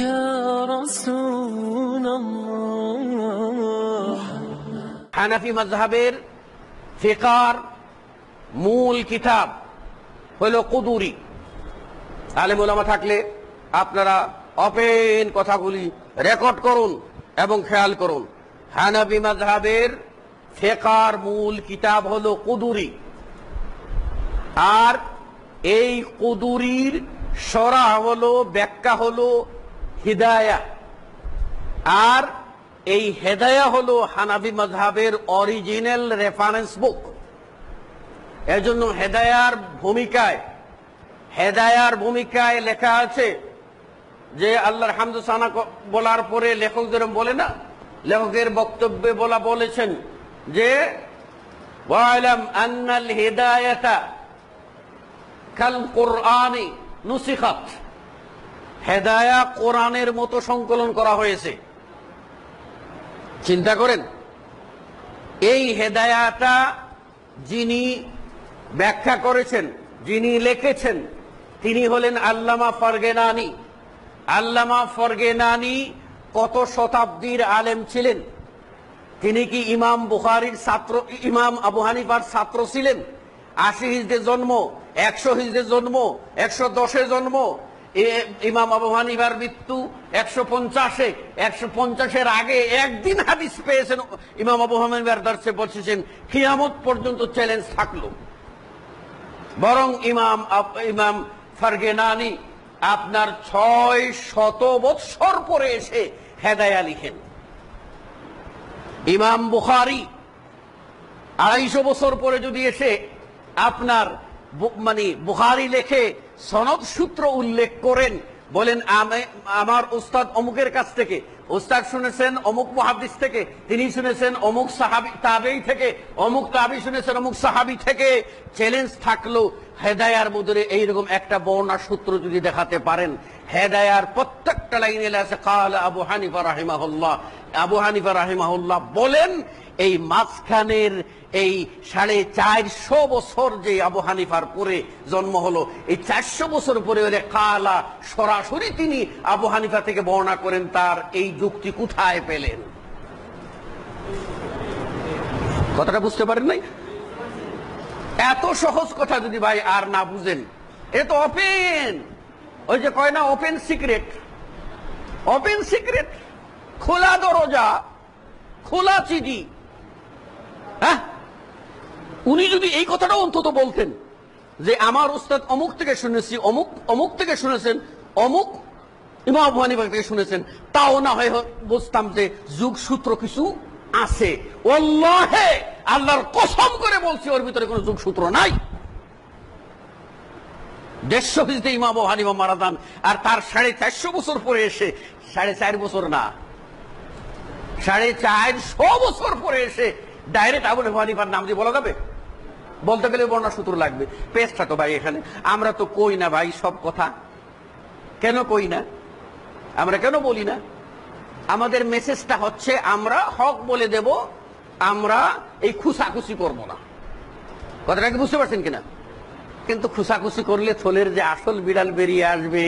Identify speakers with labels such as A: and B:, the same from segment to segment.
A: يا رسول الله
B: হানাফি মাযহাবের ফিকার মূল কিতাব হলো কুদুরি। আলেম ওলামা থাকলে আপনারা ওপেন কথাগুলি রেকর্ড করুন এবং খেয়াল করুন। হানাফি মাযহাবের ফিকার মূল কিতাব হলো কুদুরি, আর এই কুদুরির শরহ হলো, ব্যাখ্যা হলো হিদায়া, আর এই হেদায়া হলো হানাফি মাযহাবের অরিজিনাল রেফারেন্স বুক। এজন্য হেদায়ার ভূমিকায় লেখা আছে যে আল্লাহর হামদ সানা বলার পরে লেখকদের বলে না, লেখকের বক্তব্যে বলেছেন যে ওয়ালাম আন্নাল হিদায়াতা কাল কুরআনি নুসিখাত, হেদায়া কোরআনের মতো সংকলন করা হয়েছে। চিন্তা করেন, এই হেদায়াটা যিনি ব্যাখ্যা করেছেন, যিনি লিখেছেন, তিনি হলেন আল্লামা ফারগেনানি। আল্লামা ফারগেনানি কত শতাব্দীর আলেম ছিলেন? তিনি কি ইমাম বুখারীর ছাত্র, ইমাম আবু হানিফার ছাত্র ছিলেন? 80 হিজরিতে জন্ম, 100 হিজরিতে জন্ম, 110-এ জন্ম। ইমাম আবু হানিফার মৃত্যু 150-এ। 150-এর আগে একদিন হাদিস পেয়েছেন ইমাম আবু হানিফার দর্শে বলছেন কিয়ামত পর্যন্ত চ্যালেঞ্জ থাকলো। বরং ইমাম ফারগেনানি আপনার 600 বৎসর পরে এসে হেদায়া লিখেন। ইমাম বুখারী 250 বছর পরে যদি এসে আপনার বুখারী লেখে সনদ সূত্র উল্লেখ করেন, বলেন আমার উস্তাদ অমুকের কাছ থেকে, উস্তাদ শুনেছেন অমুক মুহাদ্দিস থেকে, তিনি শুনেছেন অমুক সাহাবী তাবেঈ থেকে, অমুক তাবেঈ শুনেছেন অমুক সাহাবী থেকে, চ্যালেঞ্জ থাকলো হেদায়ার মধ্যে এইরকম একটা বর্ণনা সূত্র যদি দেখাতে পারেন। হেদায়ার প্রত্যেকটা লাইনে আছে কাল আবু হানিফা রাহিমাহুল্লাহ। আবু হানিফা রাহিমাহুল্লাহ বলেন এই মাঝখানের এই 450 বছর যে আবু হানিফার পরে জন্ম হলো, এই 400 বছর পরে হলে কালা সরাসরি তিনি আবু হানিফা থেকে বর্ণনা করেন। তার এই যুক্তি কোথায় পেলেন? কথাটা বুঝতে পারেন নাই? এত সহজ কথা যদি ভাই আর না বুঝেন, এ তো ওপেন, ওই যে কয় না ওপেন সিক্রেট, ওপেন সিক্রেট, খোলা দরজা, খোলা চিঠি। হ্যাঁ, উনি যদি এই কথাটা অন্তত বলতেন যে আমার উস্তাদ অমুক থেকে শুনেছি, অমুক অমুক থেকে শুনেছেন, অমুক ইমাম আবু হানিফা থেকে শুনেছেন, তাও না হয় বুঝতাম যে যুগ সূত্র কিছু আছে। ওয়াল্লাহি আল্লাহর কসম করে বলছি ওর ভিতরে কোনো যুগ সূত্র নাই। 150 হিজরিতে ইমাম আবু হানিফা মারা যান, আর তার 450 বছর পরে এসে, 4.5 বছর না, 450 বছর পরে এসে ডাইরেক্ট আবু হানিফার নাম দিয়ে বলা যাবে? বলতে গেলে বর্ণনা সূত্র লাগবে। পেশটা তো ভাই এখানে আমরা তো কই না ভাই সব কথা। কেন কই না? আমরা কেন বলি না? আমাদের মেসেজটা হচ্ছে আমরা হক বলে দেব, আমরা এই খুশাখুশি করব না। কথাটা কি বুঝতে পারছেন কিনা? কিন্তু খুশাখুশি করলে থলের যে আসল বিড়াল বেরিয়ে আসবে,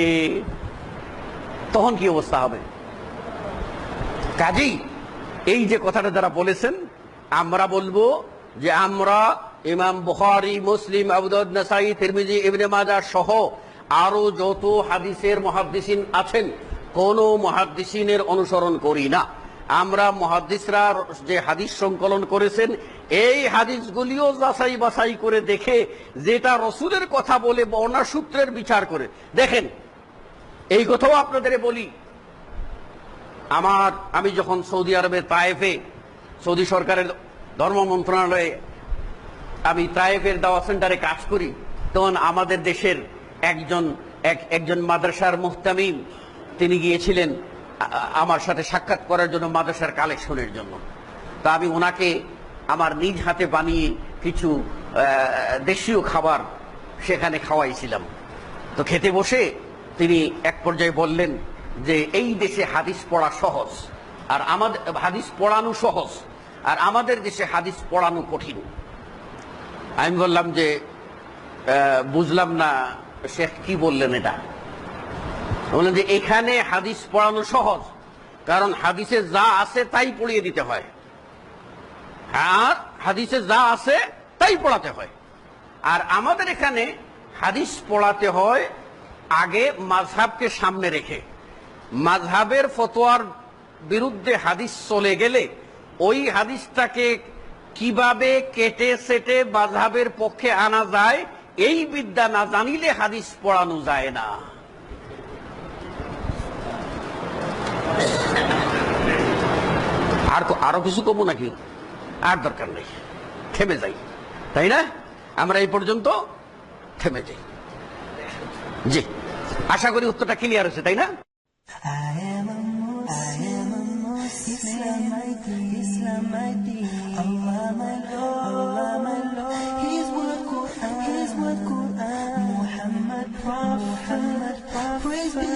B: তখন কি অবস্থা হবে? কাজেই এই যে কথাটা যারা বলেছেন, আমরা বলবো যে আমরা ইমাম বুখারী, মুসলিম, আবু দাউদ, নাসাঈ, তিরমিজি, ইবনে মাজাহ সহ আরো যত হাদিসের মুহাদ্দিসিন আছেন, কোন মুহাদ্দিসিনের অনুসরণ করি না। আমরা মুহাদ্দিসরা যে হাদিস সংকলন করেছেন, এই হাদিসগুলিও যাচাই বাছাই করে দেখে যেটা রাসূলের কথা বলে বর্ণনা সূত্রের বিচার করে দেখেন। এই কথাও আপনাদের বলি, আমি যখন সৌদি আরবের তায়েফে সৌদি সরকারের ধর্ম মন্ত্রণালয়ে আমি তায়েফের দাওয়া সেন্টারে কাজ করি, তখন আমাদের দেশের একজন মাদ্রাসার মুহতামিম তিনি গিয়েছিলেন আমার সাথে সাক্ষাৎ করার জন্য, মাদ্রাসার কালেকশনের জন্য। তা আমি ওনাকে আমার নিজ হাতে বানিয়ে কিছু দেশীয় খাবার সেখানে খাওয়াইছিলাম। তো খেতে বসে তিনি এক পর্যায়ে বললেন যে এই দেশে হাদিস পড়া সহজ, আর আমাদের হাদিস পড়ানো সহজ, আর আমাদের দেশে হাদিস পড়ানো কঠিন। আমি বললাম যে বুঝলাম না শেখ কি বললেন এটা। বললেন যে এখানে হাদিস পড়ানো সহজ, কারণ হাদিসে যা আছে তাই পড়িয়ে দিতে হয়, আর হাদিসে যা আছে তাই পড়াতে হয়। আর আমাদের এখানে হাদিস পড়াতে হয় আগে মাযহাবকে সামনে রেখে। মাযহাবের ফতোয়ার বিরুদ্ধে হাদিস চলে গেলে ওই হাদিসটাকে কিভাবে কেটে সেটে মাযহাবের পক্ষে আনা যায়, এই বিদ্যা না জানিলে হাদিস পড়ানো যায় না। আরো কিছু কমু নাকি? আর দরকার নেই, থেমে যাই, তাই না? আমরা এই পর্যন্ত থেমে যাই। জি, আশা করি উত্তরটা ক্লিয়ার হয়েছে, তাই না?
A: Muhammad Prophet, praise be